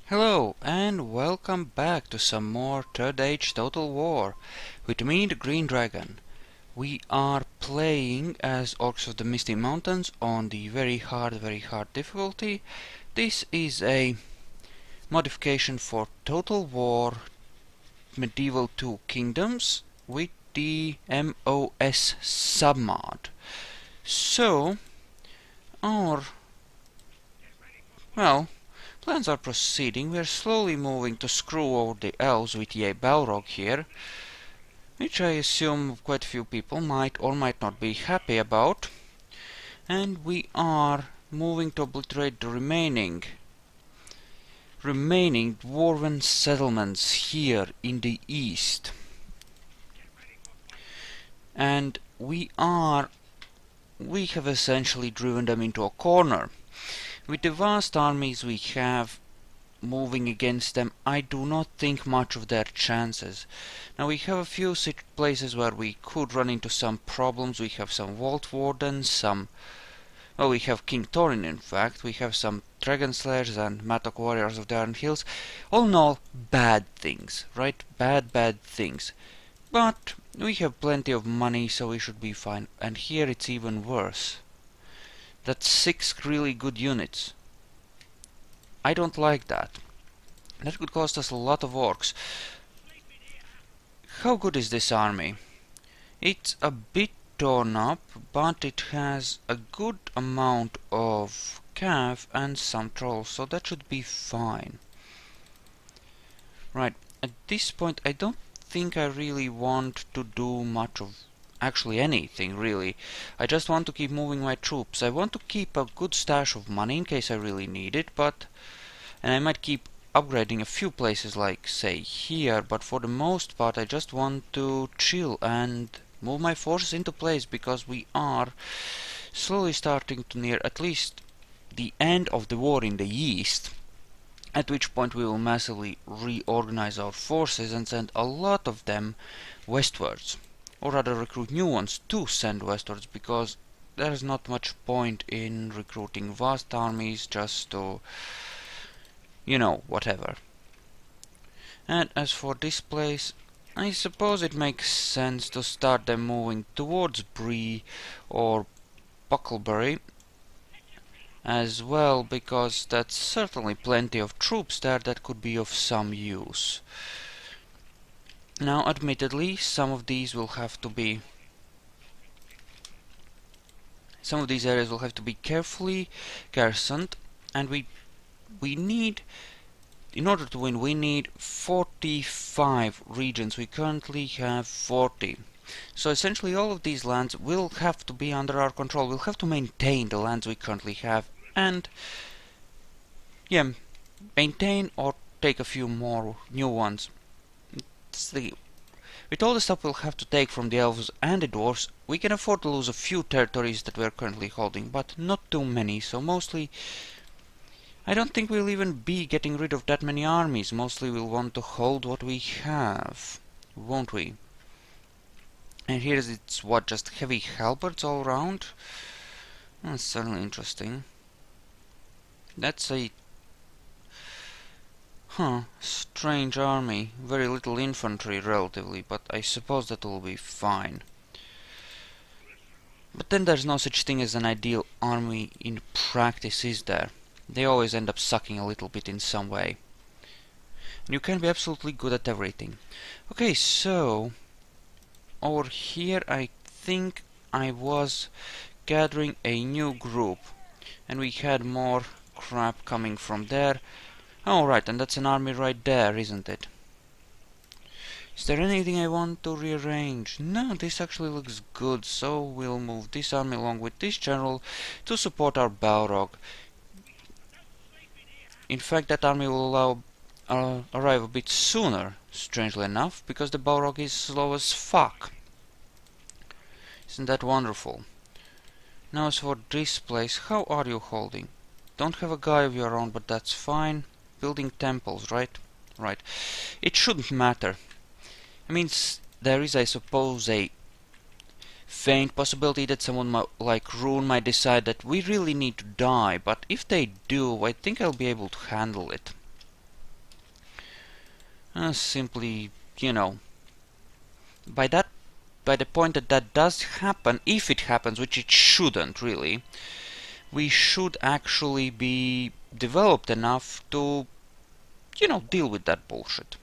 Hello and welcome back to some more Third Age Total War with me, the Green Dragon. We are playing as Orcs of the Misty Mountains on the very hard difficulty. This is a modification for Total War Medieval Two Kingdoms with the MOS submod. So, our, well, plans are proceeding. We are slowly moving to screw over the elves with a Balrog here, which I assume quite a few people might or might not be happy about. And we are moving to obliterate the remaining dwarven settlements here in the east. And we have essentially driven them into a corner. With the vast armies we have moving against them, I do not think much of their chances. Now we have a few places where we could run into some problems. We have some Vault Wardens, we have King Thorin in fact, we have some Dragon Slayers and Mattock Warriors of the Iron Hills. All in all, bad things, right? Bad things. But we have plenty of money, so we should be fine. And here it's even worse. That's 6 really good units. I don't like that. That could cost us a lot of orcs. How good is this army? It's a bit torn up, but it has a good amount of cav and some trolls, so that should be fine. Right, at this point I don't think I really want to do much of actually anything, really. I just want to keep moving my troops. I want to keep a good stash of money in case I really need it, and I might keep upgrading a few places like, say, here, but for the most part I just want to chill and move my forces into place, because we are slowly starting to near at least the end of the war in the east, at which point we will massively reorganize our forces and send a lot of them westwards. Or rather recruit new ones to send westwards, because there is not much point in recruiting vast armies just to, you know, whatever. And as for this place, I suppose it makes sense to start them moving towards Bree or Bucklebury as well, because that's certainly plenty of troops there that could be of some use. Now, admittedly, some of these areas will have to be carefully garrisoned, and we need, in order to win, we need 45 regions. We currently have 40. So essentially all of these lands will have to be under our control. We'll have to maintain the lands we currently have, and yeah, maintain or take a few more new ones. With all the stuff we'll have to take from the elves and the dwarves, we can afford to lose a few territories that we're currently holding, but not too many, so mostly I don't think we'll even be getting rid of that many armies. Mostly we'll want to hold what we have, won't we? And here it's what, just heavy halberds all around? That's certainly interesting. That's a strange army. Very little infantry relatively, but I suppose that will be fine. But then there's no such thing as an ideal army in practice, is there? They always end up sucking a little bit in some way. And you can be absolutely good at everything. Okay, so over here I think I was gathering a new group, and we had more crap coming from there. Oh, right, and that's an army right there, isn't it? Is there anything I want to rearrange? No, this actually looks good, so we'll move this army along with this general to support our Balrog. In fact, that army will arrive a bit sooner, strangely enough, because the Balrog is slow as fuck. Isn't that wonderful? Now as for this place, how are you holding? Don't have a guy of your own, but that's fine. Building temples, right? Right. It shouldn't matter. I mean, there is, I suppose, a faint possibility that someone like Rune might decide that we really need to die, but if they do, I think I'll be able to handle it. Simply, you know, by that, by the point that that does happen, if it happens, which it shouldn't really, we should actually be developed enough to, you know, deal with that bullshit.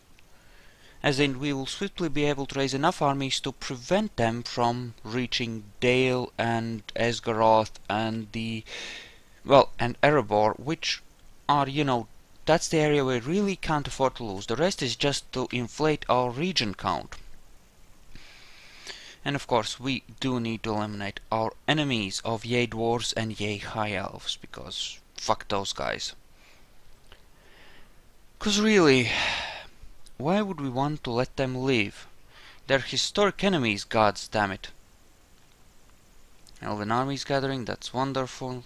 As in, we will swiftly be able to raise enough armies to prevent them from reaching Dale and Esgaroth and the, well, and Erebor, which are, you know, that's the area we really can't afford to lose. The rest is just to inflate our region count. And of course, we do need to eliminate our enemies of yay dwarves and yay high elves, because fuck those guys. Cause really, why would we want to let them live? They're historic enemies, gods damn it. Elven armies gathering, that's wonderful.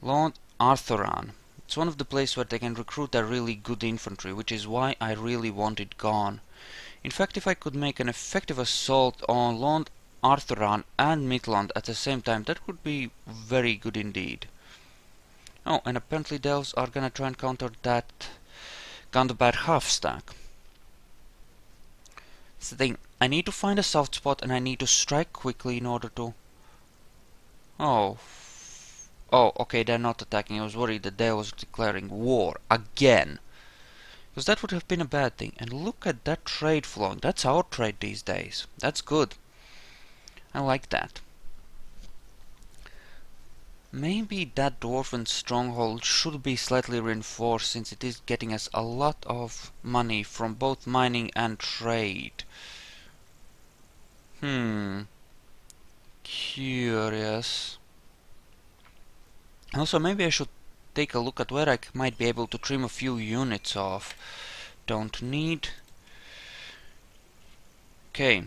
Lord Arthuran. It's one of the places where they can recruit a really good infantry, which is why I really want it gone. In fact, if I could make an effective assault on Lord Arthuran and Midland at the same time, that would be very good indeed. Oh, and apparently the elves are gonna try and counter that Gundabad half-stack. That's the thing, I need to find a soft spot and I need to strike quickly in order to... Oh. Oh, okay, they're not attacking. I was worried that they was declaring war again. Because that would have been a bad thing. And look at that trade flowing. That's our trade these days. That's good. I like that. Maybe that dwarven stronghold should be slightly reinforced, since it is getting us a lot of money from both mining and trade. Curious. Also, maybe I should take a look at where I might be able to trim a few units off. Don't need. Okay.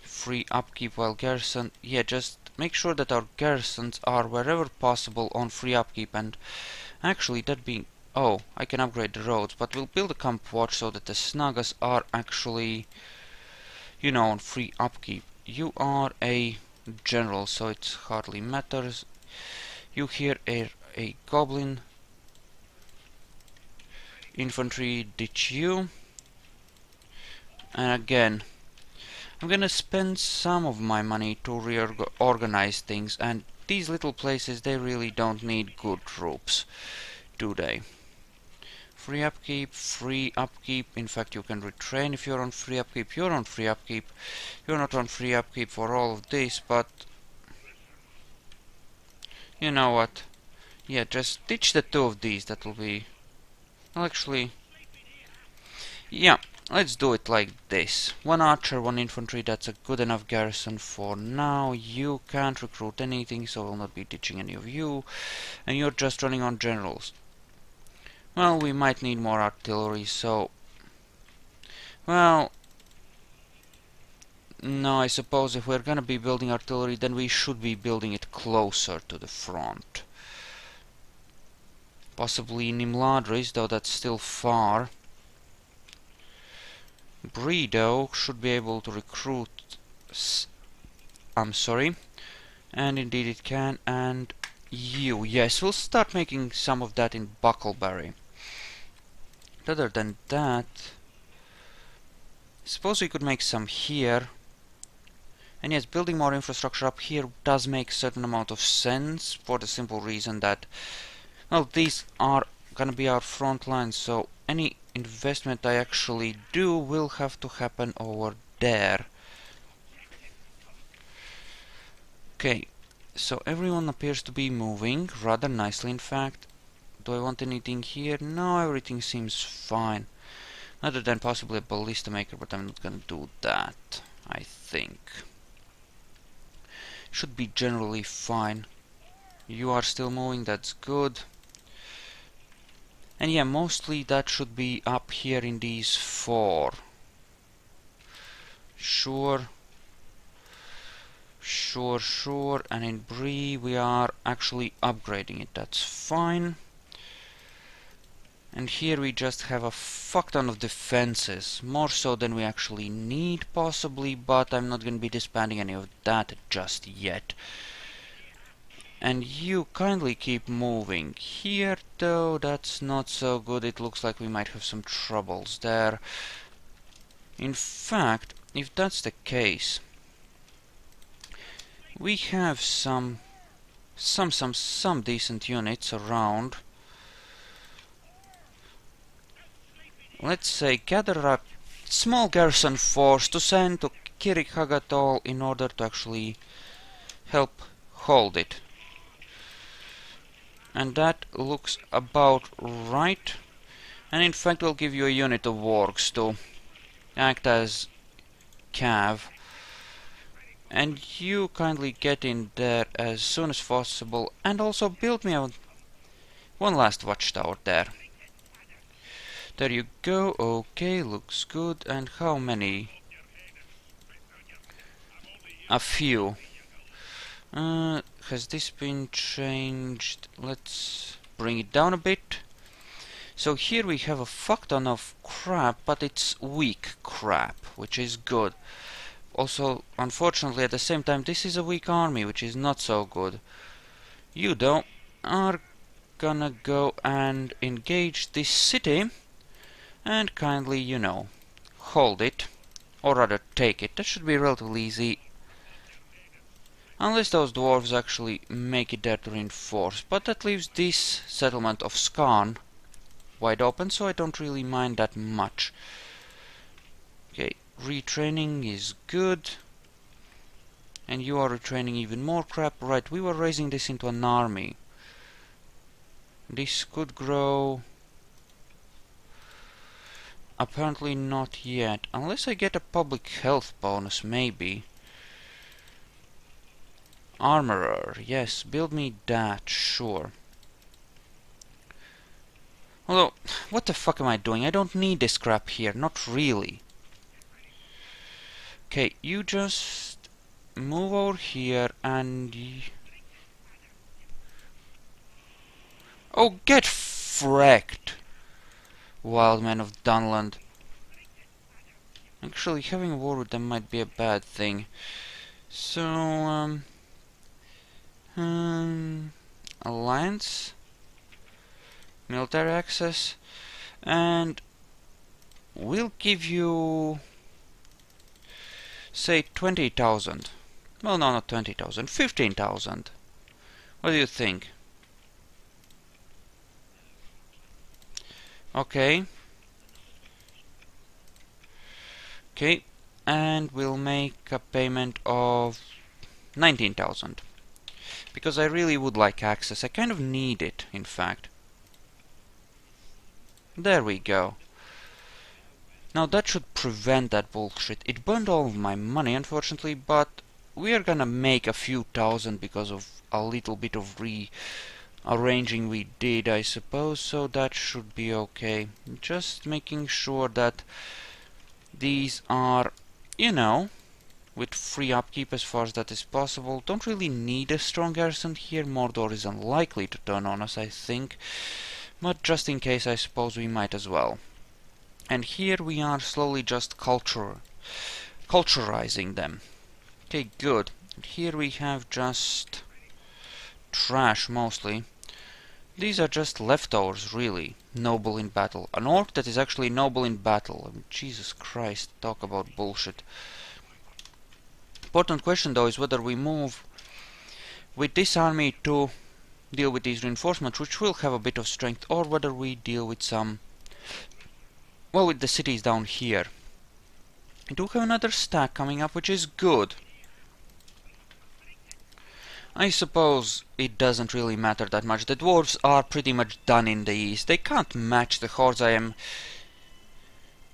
Free upkeep while garrison. Yeah, just make sure that our garrisons are wherever possible on free upkeep. And actually, that being... Oh, I can upgrade the roads, but we'll build a camp watch so that the Snagas are actually, you know, on free upkeep. You are a general, so it hardly matters. You here are a goblin infantry, ditch you. And again, I'm gonna spend some of my money to reorganize things, and these little places, they really don't need good troops, do they? Free upkeep, free upkeep. In fact, you can retrain if you're on free upkeep. You're on free upkeep. You're not on free upkeep for all of this, but you know what? Yeah, just ditch the two of these. That'll be... Well, actually... Yeah, let's do it like this. One archer, one infantry, that's a good enough garrison for now. You can't recruit anything, so we'll not be ditching any of you. And you're just running on generals. Well, we might need more artillery, so... Well... No, I suppose if we're gonna be building artillery, then we should be building it closer to the front. Possibly Nimladris, though that's still far. Breedo should be able to recruit... I'm sorry. And indeed it can, and you. Yes, we'll start making some of that in Buckleberry. Other than that... Suppose we could make some here. And yes, building more infrastructure up here does make a certain amount of sense, for the simple reason that, well, these are gonna be our front lines, so any investment I actually do will have to happen over there. Okay, so everyone appears to be moving rather nicely, in fact. Do I want anything here? No, everything seems fine. Other than possibly a ballista maker, but I'm not gonna do that, I think. Should be generally fine. You are still moving, that's good. And yeah, mostly that should be up here in these four. Sure. Sure. And in Bree we are actually upgrading it, that's fine. And here we just have a fuck ton of defenses, more so than we actually need possibly, but I'm not going to be disbanding any of that just yet. And you kindly keep moving. Here, though, that's not so good. It looks like we might have some troubles there. In fact, if that's the case, we have some decent units around. Let's say gather a small garrison force to send to Kirik Hagatol in order to actually help hold it. And that looks about right. And in fact, we'll give you a unit of Orcs to act as cav. And you kindly get in there as soon as possible. And also build me one last watchtower there. There you go. Okay, looks good. And how many? A few. Has this been changed? Let's bring it down a bit. So here we have a fuck ton of crap, but it's weak crap, which is good. Also, unfortunately, at the same time, this is a weak army, which is not so good. You, though, are gonna go and engage this city, and kindly, you know, hold it, or rather take it. That should be relatively easy. Unless those dwarves actually make it there to reinforce. But that leaves this settlement of Skarn wide open, so I don't really mind that much. Okay, retraining is good. And you are retraining even more crap. Right, we were raising this into an army. This could grow. Apparently not yet. Unless I get a public health bonus, maybe. Armorer, yes, build me that, sure. Although, what the fuck am I doing? I don't need this crap here, not really. Okay, you just move over here and... Oh, get fracked! Wild men of Dunland. Actually, having a war with them might be a bad thing. So, alliance, military access, and we'll give you, say, 20,000. Well, no, not 20,000, 15,000. What do you think? Okay. Okay, and we'll make a payment of 19,000. Because I really would like access. I kind of need it, in fact. There we go. Now that should prevent that bullshit. It burned all of my money, unfortunately, but we are gonna make a few thousand because of a little bit of rearranging we did, I suppose, so that should be okay. Just making sure that these are, you know, with free upkeep as far as that is possible. Don't really need a strong garrison here. Mordor is unlikely to turn on us, I think. But just in case, I suppose we might as well. And here we are slowly just culturizing them. Okay, good. And here we have just trash, mostly. These are just leftovers, really. Noble in battle. An orc that is actually noble in battle. I mean, Jesus Christ, talk about bullshit. Important question, though, is whether we move with this army to deal with these reinforcements, which will have a bit of strength, or whether we deal with some... well, with the cities down here. We do have another stack coming up, which is good. I suppose it doesn't really matter that much. The dwarves are pretty much done in the east. They can't match the hordes I am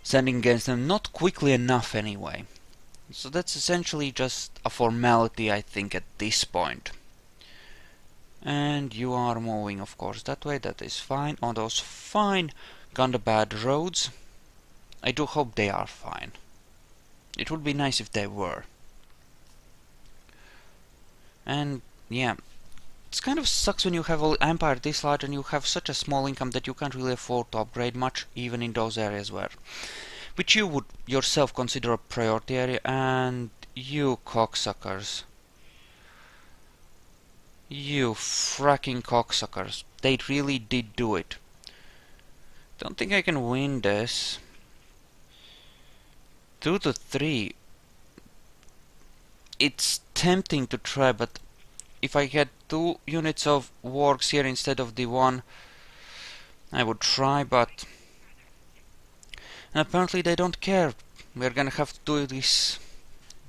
sending against them, not quickly enough anyway. So that's essentially just a formality, I think, at this point. And you are moving, of course, that way. That is fine. On those fine Gundabad roads. I do hope they are fine. It would be nice if they were. And yeah, it kind of sucks when you have an empire this large and you have such a small income that you can't really afford to upgrade much, even in those areas which you would yourself consider a priority area. And you cocksuckers, You fracking cocksuckers. They really did do it. Don't think I can win this. 2 to 3. It's tempting to try, but if I had 2 units of Orcs here instead of the 1, I would try, but... And apparently they don't care. We're gonna have to do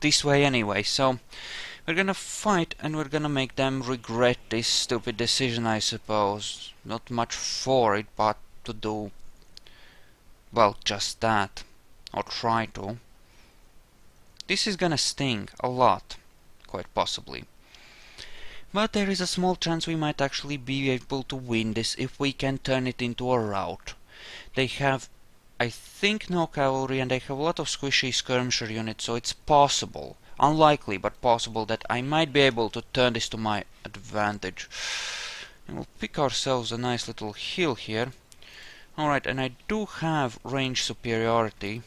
this way anyway, so... We're gonna fight and we're gonna make them regret this stupid decision, I suppose. Not much for it, but to do... well, just that. Or try to. This is gonna sting a lot, quite possibly. But there is a small chance we might actually be able to win this if we can turn it into a rout. They have, I think, no cavalry and they have a lot of squishy skirmisher units, so it's possible, unlikely but possible, that I might be able to turn this to my advantage. And we'll pick ourselves a nice little hill here. Alright, and I do have range superiority.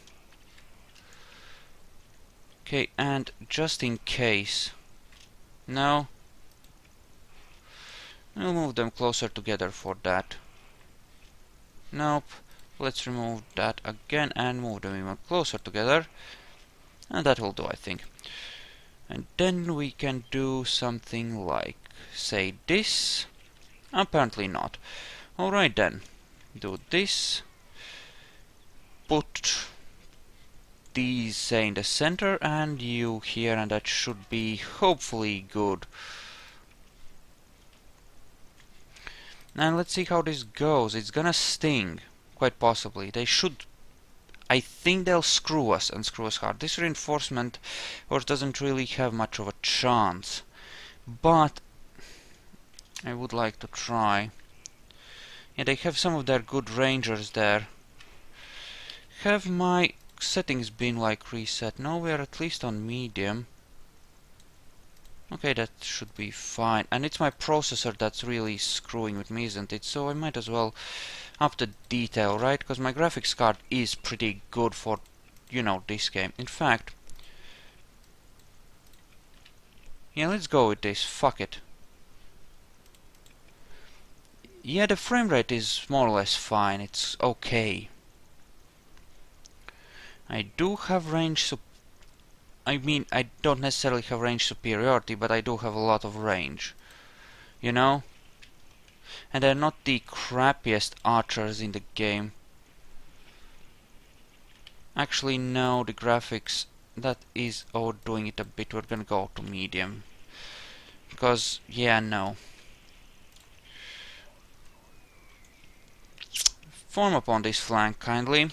Okay, and just in case... No. We'll move them closer together for that. Nope. Let's remove that again and move them even closer together. And that will do, I think. And then we can do something like, say, this. Apparently not. Alright then. Do this. Put these, say, in the center, and you here, and that should be hopefully good. And let's see how this goes. It's gonna sting, quite possibly. They should... I think they'll screw us, and screw us hard. This reinforcement, of course, doesn't really have much of a chance. But I would like to try. Yeah, they have some of their good rangers there. Have my settings been like reset? No, we are at least on medium. Okay, that should be fine. And it's my processor that's really screwing with me, isn't it? So I might as well up the detail, right? Because my graphics card is pretty good for, you know, this game. In fact... yeah, let's go with this. Fuck it. Yeah, the frame rate is more or less fine. It's okay. I do have range I mean, I don't necessarily have range superiority, but I do have a lot of range. You know? And they're not the crappiest archers in the game. Actually, no, the graphics, that is overdoing it a bit. We're gonna go to medium. Because, yeah, no. Form up on this flank, kindly.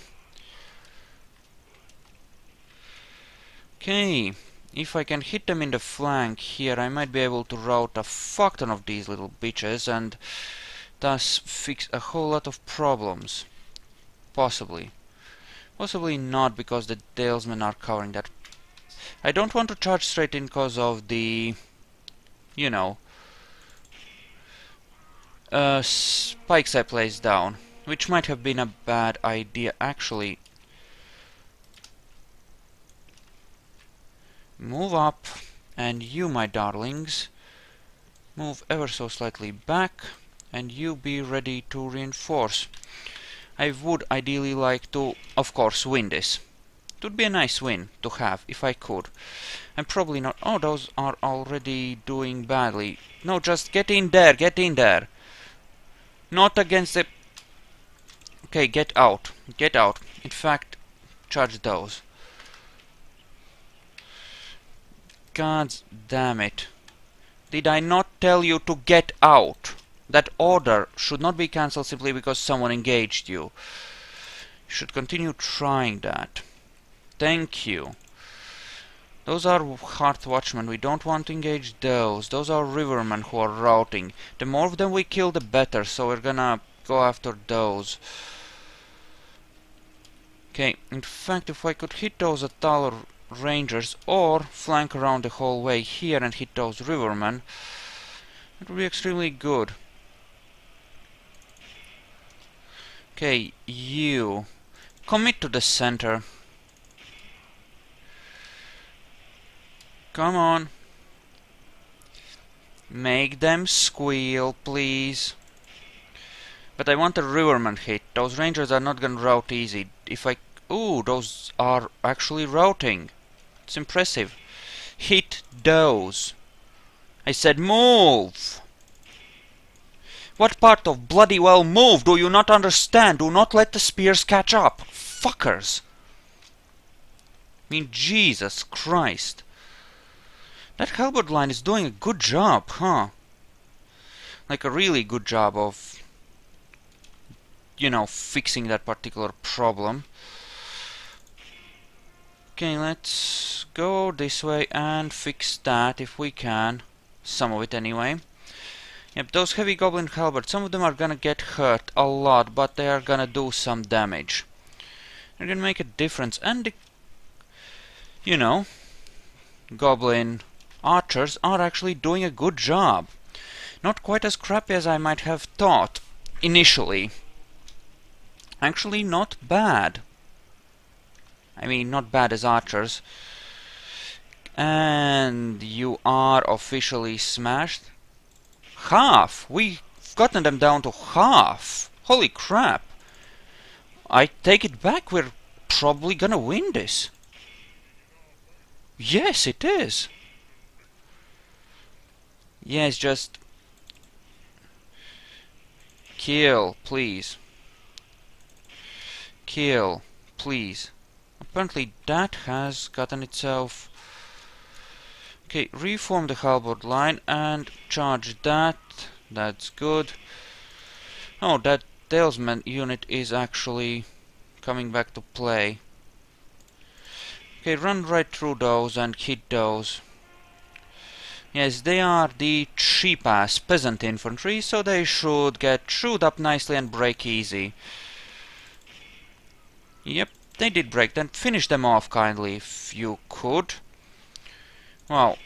Okay, if I can hit them in the flank here, I might be able to rout a fuck ton of these little bitches and thus fix a whole lot of problems. Possibly. Possibly not, because the Dalesmen are covering that. I don't want to charge straight in because of the... you know... spikes I placed down. Which might have been a bad idea, actually. Move up, and you, my darlings, move ever so slightly back, and you be ready to reinforce. I would ideally like to, of course, win this. It would be a nice win to have, if I could. I'm probably not... oh, those are already doing badly. No, just get in there, get in there. Not against the... okay, get out, get out. In fact, charge those. God damn it. Did I not tell you to get out? That order should not be cancelled simply because someone engaged you. You should continue trying that. Thank you. Those are Hearth Watchmen. We don't want to engage those. Those are Rivermen who are routing. The more of them we kill, the better. So we're gonna go after those. Okay, in fact, if I could hit those taller Rangers or flank around the whole way here and hit those Rivermen, it would be extremely good. Okay, you commit to the center. Come on. Make them squeal, please. But I want a riverman hit. Those rangers are not gonna rout easy. If I... Ooh, those are actually routing. It's impressive. Hit those. I said move! What part of bloody well move do you not understand? Do not let the spears catch up. Fuckers. I mean, Jesus Christ. That halberd line is doing a good job, huh? Like a really good job of, you know, fixing that particular problem. Okay, let's go this way and fix that if we can. Some of it anyway. Yep, those heavy goblin halberds, some of them are gonna get hurt a lot, but they are gonna do some damage. They're gonna make a difference, and the, you know, goblin archers are actually doing a good job. Not quite as crappy as I might have thought initially. Actually, not bad. I mean, not bad as archers. And you are officially smashed. Half! We've gotten them down to half! Holy crap! I take it back, we're probably gonna win this. Yes, it is. Yes, just... Kill, please. Kill, please. Apparently that has gotten itself... Okay, reform the halberd line and charge that. That's good. Oh, that Talesman unit is actually coming back to play. Okay, run right through those and hit those. Yes, they are the cheap-ass peasant infantry, so they should get chewed up nicely and break easy. Yep, they did break. Then finish them off kindly, if you could. Well,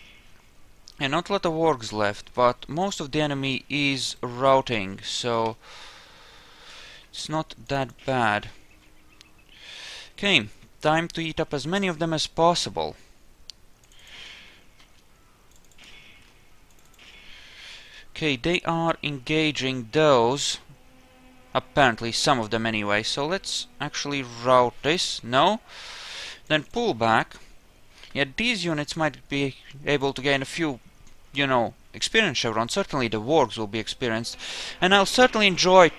yeah, not a lot of orcs left, but most of the enemy is routing, so it's not that bad. Okay, time to eat up as many of them as possible. Okay, they are engaging those. Apparently, some of them anyway. So let's actually route this. No? Then pull back. Yeah, these units might be able to gain a few, you know, experience chevrons. Certainly the wargs will be experienced. And I'll certainly enjoy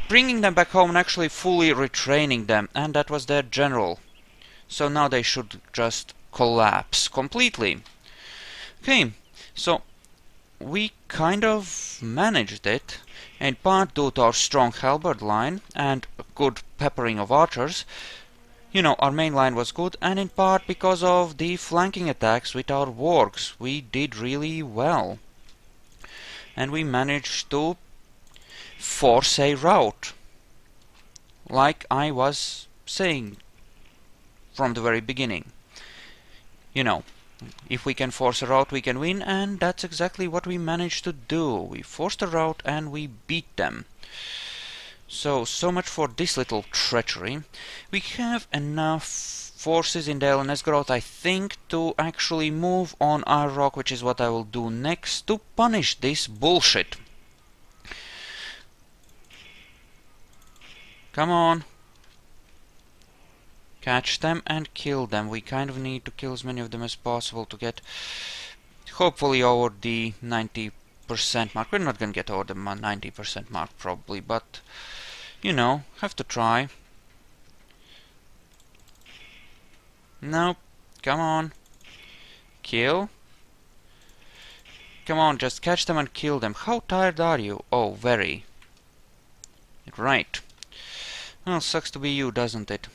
bringing them back home and actually fully retraining them. And that was their general. So now they should just collapse completely. Okay, so we kind of managed it, in part due to our strong halberd line and a good peppering of archers. You know, our main line was good, and in part because of the flanking attacks with our wargs. We did really well. And we managed to force a rout, like I was saying from the very beginning. You know, if we can force a rout, we can win, and that's exactly what we managed to do. We forced a rout and we beat them. So much for this little treachery. We have enough forces in Dale and Esgaroth, I think, to actually move on our rock, which is what I will do next, to punish this bullshit. Come on. Catch them and kill them. We kind of need to kill as many of them as possible to get, hopefully, over the 90% mark. We're not gonna get over the 90% mark, probably, but, you know, have to try. Nope. Come on. Kill. Come on, just catch them and kill them. How tired are you? Oh, very. Right. Well, sucks to be you, doesn't it?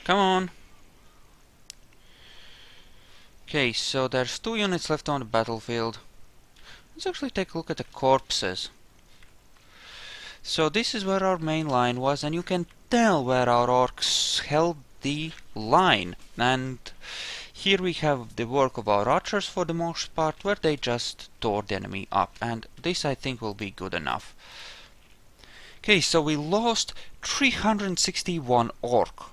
Come on. Okay, so there's 2 units left on the battlefield. Let's actually take a look at the corpses. So this is where our main line was, and you can tell where our orcs held the line. And here we have the work of our archers for the most part, where they just tore the enemy up. And this, I think, will be good enough. Okay, so we lost 361 orc.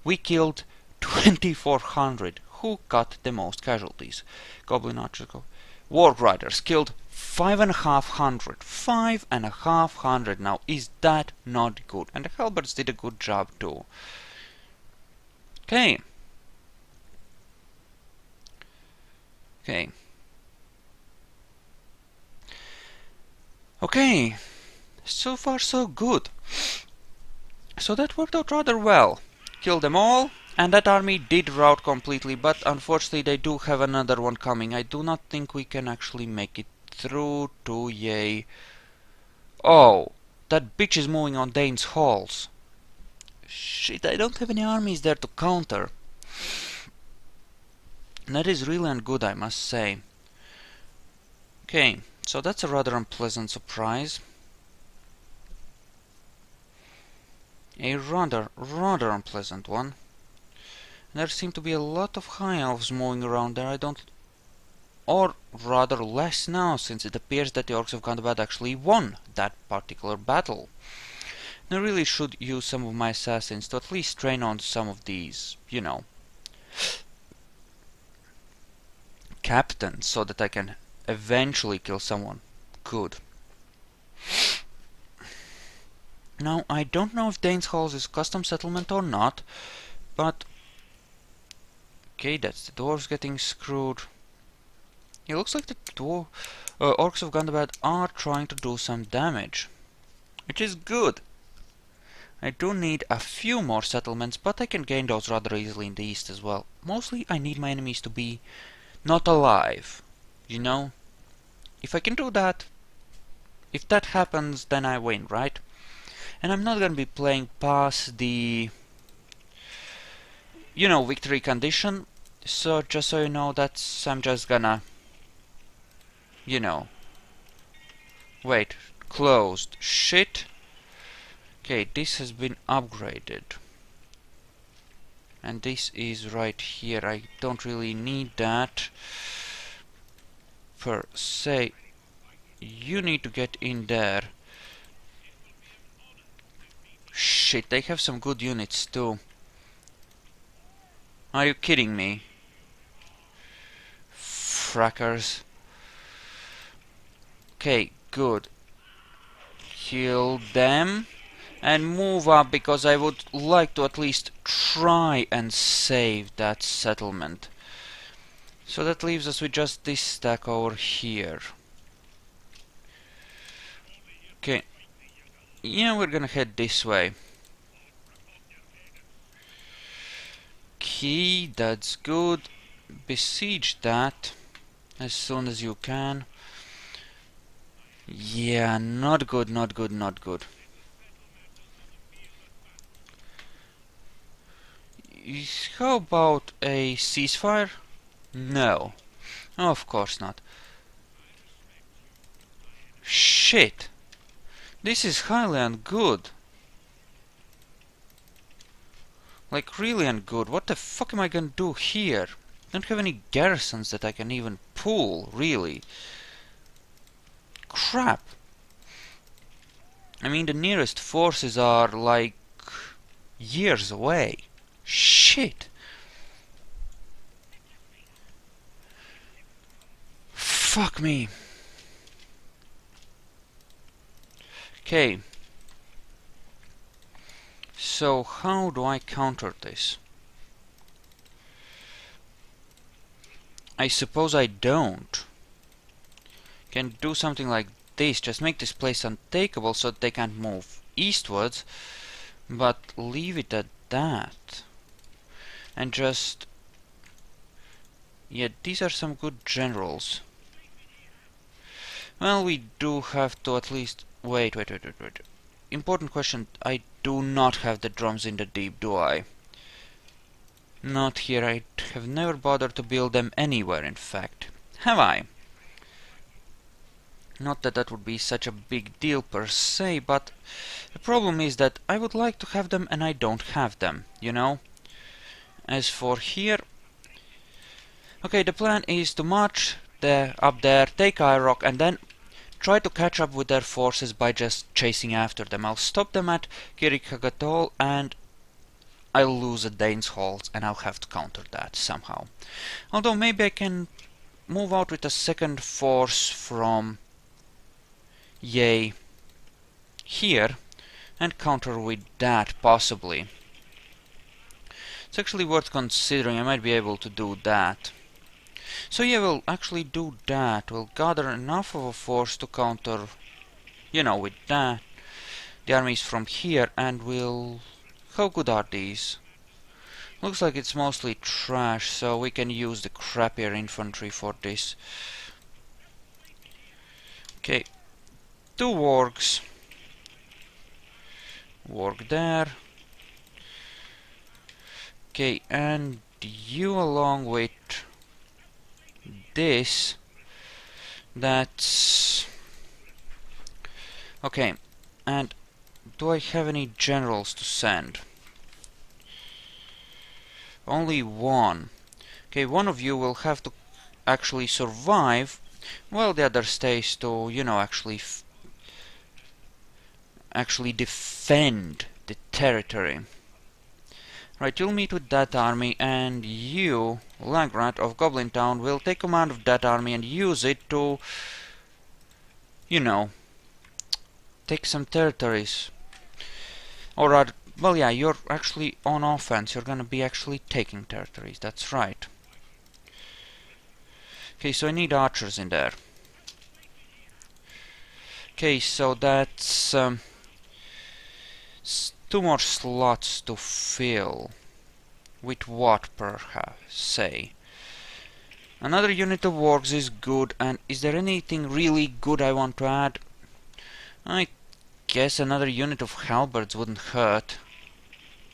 We killed 2400. who got the most casualties. Goblin archers go. Warg riders killed 5,500. 5,500. Now, is that not good? And the halberds did a good job too. Okay. Okay. Okay. So far, so good. So that worked out rather well. Killed them all, and that army did rout completely, but unfortunately they do have another one coming. I do not think we can actually make it through to Yay. Oh, that bitch is moving on Dane's halls. Shit, I don't have any armies there to counter. That is really ungood, I must say. Okay, so that's a rather unpleasant surprise. A rather unpleasant one. There seem to be a lot of high elves moving around there. I don't... Or rather less now, since it appears that the Orcs of Gundabad actually won that particular battle. And I really should use some of my assassins to at least train on some of these, you know, captains, so that I can eventually kill someone good. Now, I don't know if Dane's Halls is custom settlement or not, but... Okay, that's the dwarves getting screwed. It looks like the Orcs of Gundabad are trying to do some damage, which is good. I do need a few more settlements, but I can gain those rather easily in the east as well. Mostly I need my enemies to be not alive, you know? If I can do that, if that happens, then I win, right? And I'm not gonna be playing past the, you know, victory condition, so just so you know, that's, I'm just gonna, you know, wait, closed, shit. Okay, this has been upgraded. And this is right here. I don't really need that per se. You need to get in there. Shit, they have some good units too. Are you kidding me? Frackers. Okay, good. Kill them. And move up, because I would like to at least try and save that settlement. So that leaves us with just this stack over here. Okay. Yeah, we're gonna head this way. Key, that's good. Besiege that as soon as you can. Yeah, not good, not good, not good. How about a ceasefire? No. Of course not. Shit! This is highly ungood. Like, really ungood. What the fuck am I gonna do here? Don't have any garrisons that I can even pull, really. Crap! I mean, the nearest forces are, like, years away. Shit! Fuck me! Okay. So, how do I counter this? I suppose I don't. Can do something like this, just make this place untakeable so that they can't move eastwards, but leave it at that. And just... yeah, these are some good generals. Well, we do have to at least... Wait. Important question. I do not have the drums in the deep, do I? Not here. I have never bothered to build them anywhere, in fact. Have I? Not that that would be such a big deal per se, but the problem is that I would like to have them and I don't have them, you know? As for here... Okay, the plan is to march up there, take Rock, and then try to catch up with their forces by just chasing after them. I'll stop them at Kirikhagatol and I'll lose a Dane's Halls and I'll have to counter that somehow. Although maybe I can move out with a second force from Yay here and counter with that, possibly. It's actually worth considering. I might be able to do that. So yeah, we'll actually do that. We'll gather enough of a force to counter, with that, the armies from here, and we'll... How good are these? Looks like it's mostly trash, so we can use the crappier infantry for this. Okay, 2 Orcs. Work there. Okay, and you along with this. That's... Okay, and do I have any generals to send? Only one. Okay, one of you will have to actually survive, while the other stays to, actually defend the territory. Right, you'll meet with that army, and you, Lagrat of Goblin Town, will take command of that army and use it to, take some territories. Or rather, well, yeah, you're actually on offense. You're gonna be actually taking territories. That's right. Okay, so I need archers in there. Okay, so that's 2 more slots to fill. With what, perhaps, say? Another unit of Orcs is good, and is there anything really good I want to add? I guess another unit of Halberds wouldn't hurt.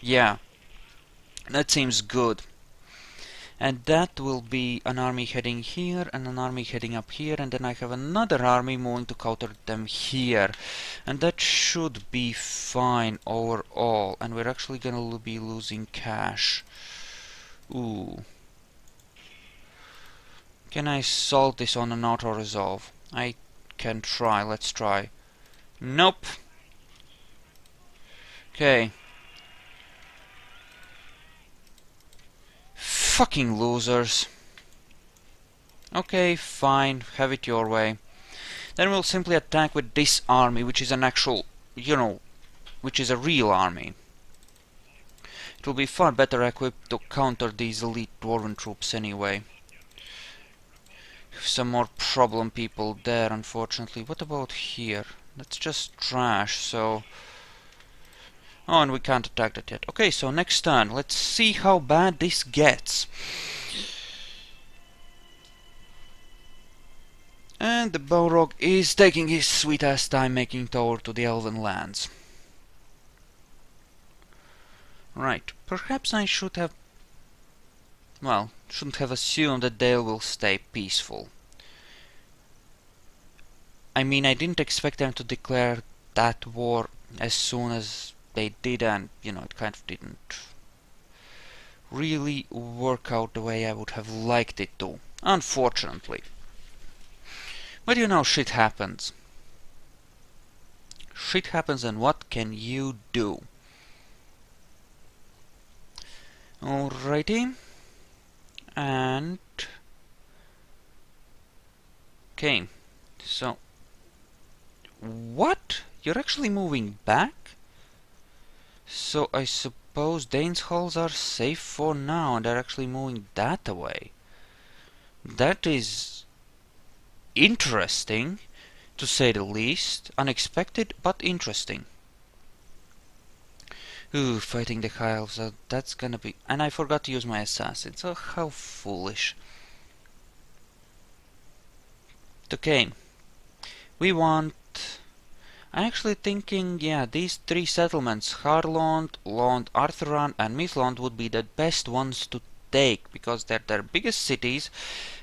Yeah, that seems good. And that will be an army heading here and an army heading up here, and then I have another army moving to counter them here. And that should be fine overall, and we're actually gonna be losing cash. Ooh. Can I solve this on an auto-resolve? I can try, let's try. Nope. Okay. Fucking losers. Okay, fine, have it your way. Then we'll simply attack with this army, which is an actual, which is a real army. It will be far better equipped to counter these elite dwarven troops anyway. Some more problem people there, unfortunately. What about here? That's just trash, so... Oh, and we can't attack that yet. Okay, so next turn. Let's see how bad this gets. And the Balrog is taking his sweet-ass time making toward to the Elven lands. Right, perhaps I should have... Well, shouldn't have assumed that Dale will stay peaceful. I mean, I didn't expect them to declare that war as soon as they did, and, it kind of didn't really work out the way I would have liked it to, unfortunately. But shit happens. Shit happens, and what can you do? Alrighty. And... Okay, so... What? You're actually moving back? So I suppose Dane's Halls are safe for now, and they're actually moving that away. That is... interesting, to say the least. Unexpected, but interesting. Ooh, fighting the High Elves, that's gonna be... And I forgot to use my assassins, oh, how foolish. Okay. We want... I'm actually thinking, yeah, these 3 settlements, Harlond, Lond, Arthuran, and Mithlond would be the best ones to take, because they're their biggest cities,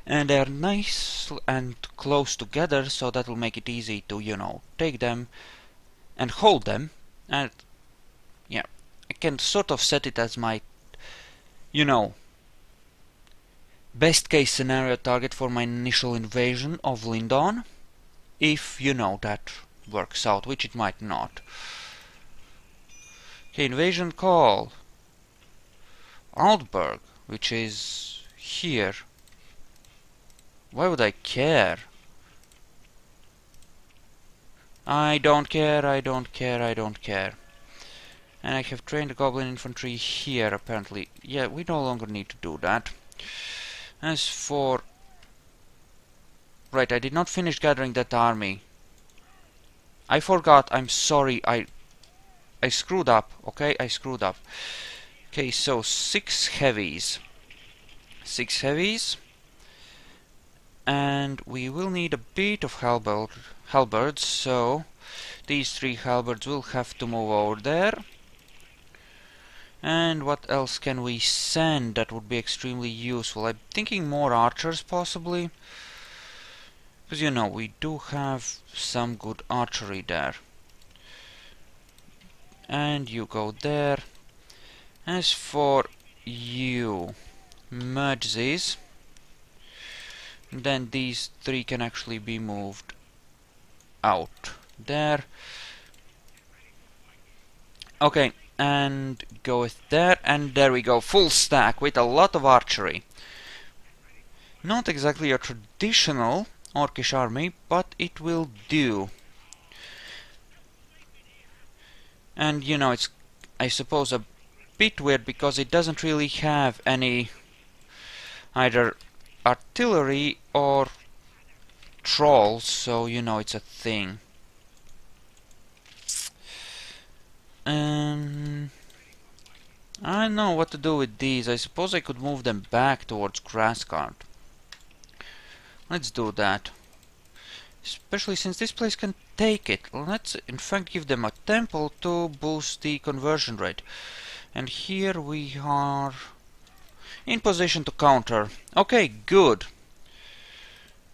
and they're nice and close together, so that'll make it easy to, take them and hold them. And, yeah, I can sort of set it as my, best case scenario target for my initial invasion of Lindon, if, that works out, which it might not. Okay, invasion call. Altberg, which is here. Why would I care? I don't care, I don't care, I don't care. And I have trained the goblin infantry here, apparently. Yeah, we no longer need to do that. As for... Right, I did not finish gathering that army. I forgot, I'm sorry, I screwed up, okay? I screwed up. Okay, so 6 heavies. 6 heavies. And we will need a bit of halberds, so these 3 halberds will have to move over there. And what else can we send that would be extremely useful? I'm thinking more archers, possibly. Because, you know, we do have some good archery there. And you go there. As for you, merge these. Then these 3 can actually be moved out there. Okay, and go with there, and there we go, full stack with a lot of archery. Not exactly a traditional Orcish army, but it will do. And you know, it's, I suppose, a bit weird because it doesn't really have any either artillery or trolls, so you know, it's a thing. I don't know what to do with these. I suppose I could move them back towards Grasscart. Let's do that. Especially since this place can take it. Let's in fact give them a temple to boost the conversion rate. And here we are in position to counter. Okay, good.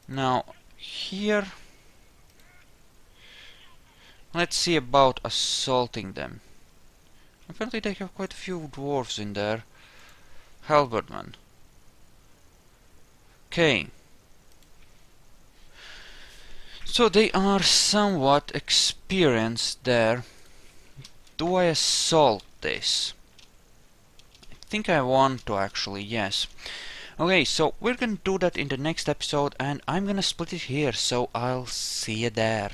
Now, here... Let's see about assaulting them. Apparently they have quite a few dwarves in there. Halberdman. Okay. So they are somewhat experienced there. Do I assault this? I think I want to actually, yes. Okay, so we're gonna do that in the next episode and I'm gonna split it here, so I'll see you there.